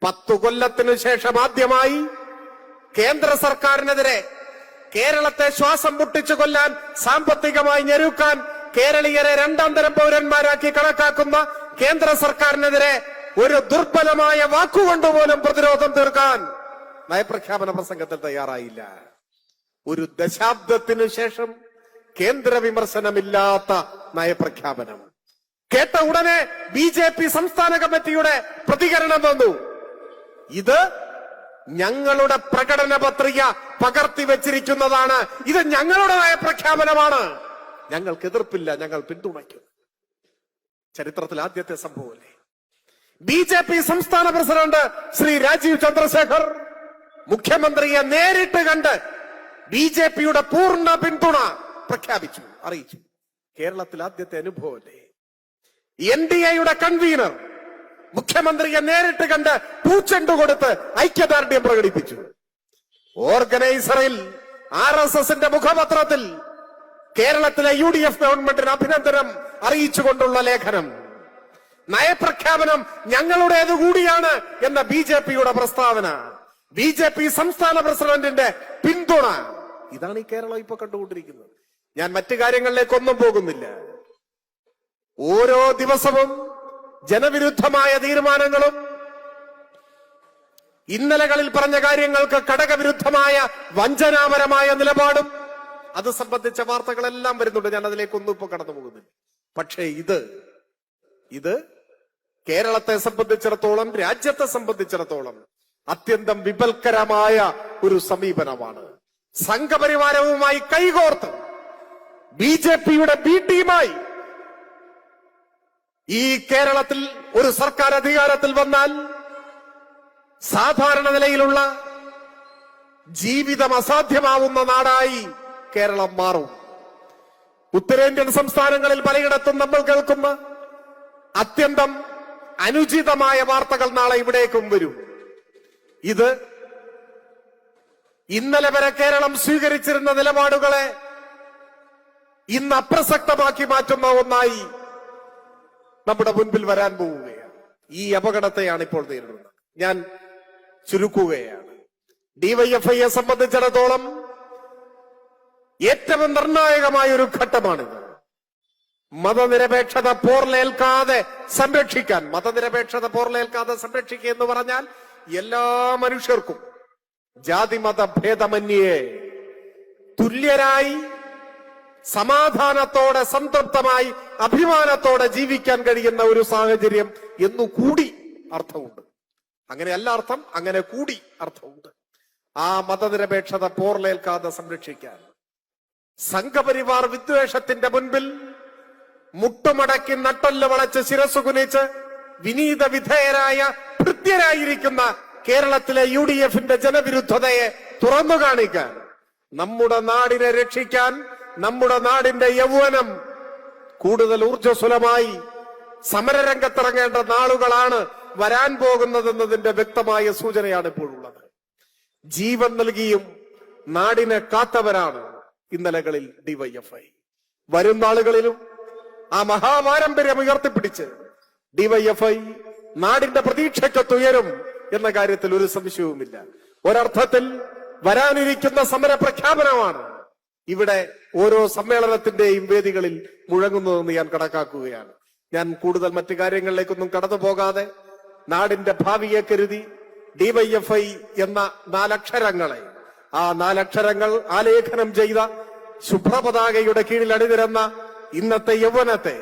10 കൊല്ലത്തിനു ശേഷം ആദ്യമായി കേന്ദ്ര സർക്കാരിനെതിരെ കേരളത്തെ ശ്വാസം മുട്ടിച്ചു കൊല്ലാൻ, സാമ്പത്തികമായി ഞെരുക്കാൻ, കേരളീയരെ 2ാം തരം പൗരന്മാരാക്കി കണക്കാക്കുന്ന കേന്ദ്ര സർക്കാരിനെതിരെ ഒരു ദുർബലമായ വാക്കുകൊണ്ടുപോലും പ്രതിരോധം തീർക്കാൻ നയപ്രഖ്യാപന പ്രസംഗത്തിൽ തയ്യാറായില്ല. ഒരു ദശാബ്ദത്തിനു ശേഷം കേന്ദ്ര വിമർശനമില്ലാത്ത നയപ്രഖ്യാപനം കേട്ട ഉടനെ BJP സംസ്ഥാന കമ്മിറ്റിയുടെ പ്രതികരണം വന്നു. ഇത് ഞങ്ങളുടെ പ്രകടന പത്രിക പകർത്തി വെച്ചിരിക്കുന്നതാണ്, ഇത് ഞങ്ങളുടെ നയപ്രഖ്യാപനമാണ്, ഞങ്ങൾക്ക് എതിർപ്പില്ല, ഞങ്ങൾ പിന്തുണയ്ക്കും. ചരിത്രത്തിൽ ആദ്യത്തെ സംഭവമല്ലേ. BJP സംസ്ഥാന പ്രസിഡന്റ് ശ്രീ രാജീവ് ചന്ദ്രശേഖർ മുഖ്യമന്ത്രിയെ നേരിട്ട് കണ്ട് BJPയുടെ പൂർണ്ണ പിന്തുണ പ്രഖ്യാപിച്ചു, അറിയിച്ചു. കേരളത്തിൽ ആദ്യത്തെ അനുഭവമല്ലേ. NDAയുടെ കൺവീനർ മുഖ്യമന്ത്രിയെ നേരിട്ട് കണ്ട് പൂച്ചെണ്ടു കൊടുത്ത് ഐക്യദാർഢ്യം പ്രകടിപ്പിച്ചു. ഓർഗനൈസറിൽ RSSന്റെ മുഖപത്രത്തിൽ കേരളത്തിലെ UDF ഗവൺമെന്റിന് അഭിനന്ദനം അറിയിച്ചുകൊണ്ടുള്ള ലേഖനം. നയപ്രഖ്യാപനം ഞങ്ങളുടേതു കൂടിയാണ് എന്ന BJPയുടെ പ്രസ്താവന, BJP സംസ്ഥാന പ്രസിഡന്റിന്റെ പിന്തുണ. ഇതാണ് ഈ കേരളം ഇപ്പൊ കണ്ടുകൊണ്ടിരിക്കുന്നത്. ഞാൻ മറ്റു കാര്യങ്ങളിലേക്കൊന്നും പോകുന്നില്ല. ഓരോ ദിവസവും ജനവിരുദ്ധമായ തീരുമാനങ്ങളും, ഇന്നലകളിൽ പറഞ്ഞ കാര്യങ്ങൾക്ക് ഘടകവിരുദ്ധമായ വഞ്ചനാപരമായ നിലപാടും, അത് സംബന്ധിച്ച വാർത്തകളെല്ലാം വരുന്നുണ്ട്. ഞാൻ അതിലേക്കൊന്നും ഇപ്പൊ കടന്നു പോകുന്നില്ല. പക്ഷേ ഇത് കേരളത്തെ സംബന്ധിച്ചിടത്തോളം, രാജ്യത്തെ സംബന്ധിച്ചിടത്തോളം അത്യന്തം വിപൽക്കരമായ ഒരു സമീപനമാണ്. സംഘപരിവാരവുമായി കൈകോർത്ത് BJPയുടെ B ടീമായി ഈ കേരളത്തിൽ ഒരു സർക്കാർ അധികാരത്തിൽ വന്നാൽ സാധാരണ നിലയിലുള്ള ജീവിതം അസാധ്യമാവുന്ന നാടായി കേരളം മാറും. ഉത്തരേന്ത്യൻ സംസ്ഥാനങ്ങളിൽ പലയിടത്തും നമ്മൾ കേൾക്കുന്ന അത്യന്തം അനുചിതമായ വാർത്തകൾ നാളെ ഇവിടേക്കും വരും. ഇത് ഇന്നലെ വരെ കേരളം സ്വീകരിച്ചിരുന്ന നിലപാടുകളെ ഇന്ന് അപ്രസക്തമാക്കി മാറ്റുന്ന ഒന്നായി നമ്മുടെ മുൻപിൽ വരാൻ പോവുകയാണ്. ഈ അപകടത്തെയാണ് ഇപ്പോൾ നേരിടുന്നത്. ഞാൻ ചുരുക്കുകയാണ്. DYFIയെ സംബന്ധിച്ചിടത്തോളം ഏറ്റവും നിർണായകമായ ഒരു ഘട്ടമാണിത്. മതനിരപേക്ഷത പോർലേൽക്കാതെ സംരക്ഷിക്കാൻ, മതനിരപേക്ഷത പോർലേൽക്കാതെ സംരക്ഷിക്കുക എന്ന് പറഞ്ഞാൽ എല്ലാ മനുഷ്യർക്കും ജാതിമത ഭേദമന്യേ തുല്യരായി സമാധാനത്തോടെ, സംതൃപ്തമായി, അഭിമാനത്തോടെ ജീവിക്കാൻ കഴിയുന്ന ഒരു സാഹചര്യം എന്നുകൂടി അർത്ഥമുണ്ട്. അങ്ങനെയല്ല അർത്ഥം, അങ്ങനെ കൂടി അർത്ഥമുണ്ട്. ആ മതനിരപേക്ഷത പോർലേൽക്കാതെ സംരക്ഷിക്കാൻ സംഘപരിവാർ വിദ്വേഷത്തിന്റെ മുൻപിൽ മുട്ടുമടക്കി നട്ടല് വളച്ച് ശിരസ്സു കുനിച്ച് വിനീത വിധേയരായ ഭൃത്യരായിരിക്കുന്ന കേരളത്തിലെ UDFന്റെ ജനവിരുദ്ധതയെ തുറന്നു കാണിക്കാൻ, നമ്മുടെ നാടിനെ രക്ഷിക്കാൻ, നമ്മുടെ നാടിന്റെ യൗവനം കൂടുതൽ ഊർജ്ജസ്വലമായി സമരരംഗത്തിറങ്ങേണ്ട നാളുകളാണ് വരാൻ പോകുന്നതെന്നതിന്റെ വ്യക്തമായ സൂചനയാണ് ഇപ്പോഴുള്ളത്. ജീവൻ നൽകിയും നാടിനെ കാത്തവരാണ് ഇന്നലകളിൽ DYFI. വരും നാളുകളിലും ആ മഹാപാരമ്പര്യം ഉയർത്തിപ്പിടിച്ച് DYFI നാടിന്റെ പ്രതീക്ഷയ്ക്കൊത്തുയരും എന്ന കാര്യത്തിൽ ഒരു സംശയവുമില്ല. ഒരർത്ഥത്തിൽ വരാനിരിക്കുന്ന സമര പ്രഖ്യാപനമാണ് ഇവിടെ ഓരോ സമ്മേളനത്തിന്റെയും വേദികളിൽ മുഴങ്ങുന്നതെന്ന് ഞാൻ കണക്കാക്കുകയാണ്. ഞാൻ കൂടുതൽ മറ്റു കാര്യങ്ങളിലേക്കൊന്നും കടന്നു പോകാതെ നാടിന്റെ ഭാവിയെ കരുതി DYFI എന്ന 4 അക്ഷരങ്ങളെ, ആ 4 അക്ഷരങ്ങൾ ആലേഖനം ചെയ്ത ശുഭ്രപതാകയുടെ കീഴിൽ അണിനിരന്ന ഇന്നത്തെ യൗവനത്തെ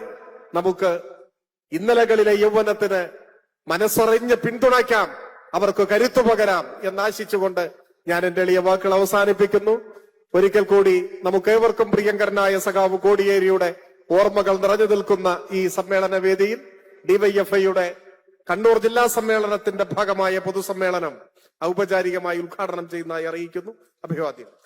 നമുക്ക് ഇന്നലകളിലെ യൗവനത്തിന് മനസ്സറിഞ്ഞ് പിന്തുണയ്ക്കാം, അവർക്ക് കരുത്തു പകരാം എന്നാശിച്ചുകൊണ്ട് ഞാൻ എന്റെ എളിയ വാക്കുകൾ അവസാനിപ്പിക്കുന്നു. ഒരിക്കൽ കൂടി നമുക്കേവർക്കും പ്രിയങ്കരനായ സഖാവ് കോടിയേരിയുടെ ഓർമ്മകൾ നിറഞ്ഞു നിൽക്കുന്ന ഈ സമ്മേളന വേദിയിൽ DYFIയുടെ കണ്ണൂർ ജില്ലാ സമ്മേളനത്തിന്റെ ഭാഗമായ പൊതുസമ്മേളനം ഔപചാരികമായി ഉദ്ഘാടനം ചെയ്യുന്നതായി അറിയിക്കുന്നു. അഭിവാദ്യം.